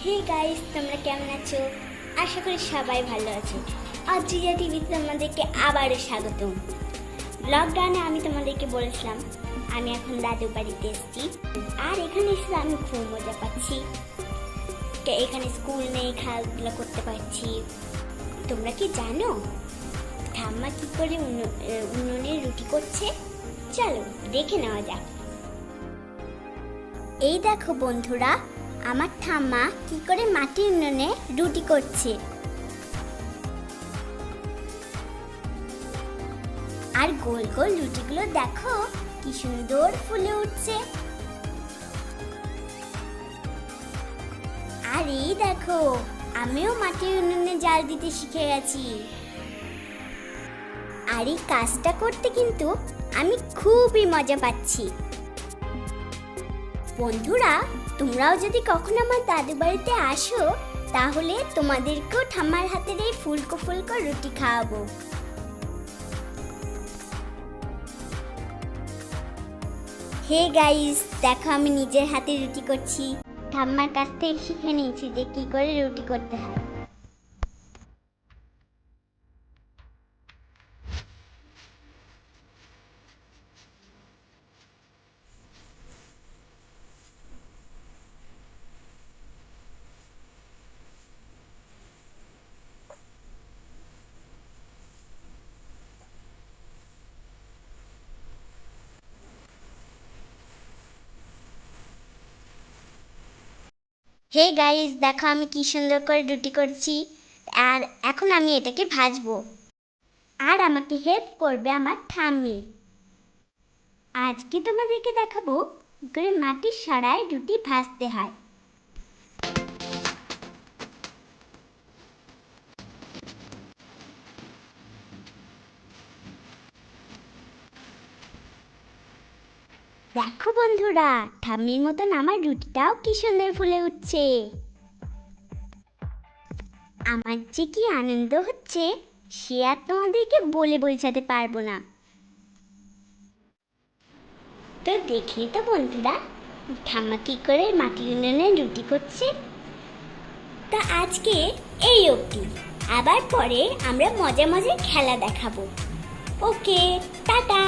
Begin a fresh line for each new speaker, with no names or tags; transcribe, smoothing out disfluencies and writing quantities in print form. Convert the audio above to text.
Hey guys, তোমরা কেমন আছো? আশা করি সবাই ভালো আছো। আজিজা টিভিতে তোমাদেরকে আবারও স্বাগতম। লকডাউনে আমি তোমাদেরকে বলেছিলাম আমি এখন দাদু বাড়িতে এসেছি, আর এখানে এসে আমি খুব মজা পাচ্ছি। এখানে স্কুল নেই, খেলাধুলা করতে পারছি। তোমরা কি জানো ঠাম্মা কি করে উনুনে রুটি করছে? চলো দেখে নেওয়া যাক। এই দেখো বন্ধুরা, আমার ঠাম্মা কি করে মাটির উনুনে রুটি করছে। আর গোল গোল রুটিগুলো দেখো কি সুন্দর ফুলে উঠছে। আর এই দেখো, আমিও মাটির উনুনে জাল দিতে শিখে গেছি। আর এই কাজটা করতে কিন্তু আমি খুবই মজা পাচ্ছি। বন্ধুরা, তোমরাও যদি কখনো আমার দাদু বাড়িতে আসো, তাহলে তোমাদেরকেও ঠাম্মার হাতের এই ফুলকো ফুলকো রুটি খাওয়াবো। হে গাইস, দেখো আমি নিজের হাতে রুটি করছি। ঠাম্মার কাছ থেকে শিখে নিয়েছি যে কি করে রুটি করতে হয়। হে গাইস, দেখো আমি কি সুন্দর করে রুটি করছি। আর এখন আমি এটাকে ভাজবো, আর আমাকে হেল্প করবে আমার ঠাম্মি। আজকে তোমাদেরকে দেখাবো কি করে মাটির সরায় রুটি ভাজতে হয়। দেখো বন্ধুরা, ঠাম্মির মতন আমার রুটিটাও কি সুন্দর ফুলে উঠছে। আমার যে কি আনন্দ হচ্ছে সে আর তোমাদেরকে বলে বোঝাতে পারবো না। তো দেখলি তো বন্ধুরা, ঠাম্মা কি করে মাটির উনুনে রুটি করছে। তা আজকে এই অবধি, আবার পরে আমরা মজা মজার খেলা দেখাবো। ওকে, টাটা।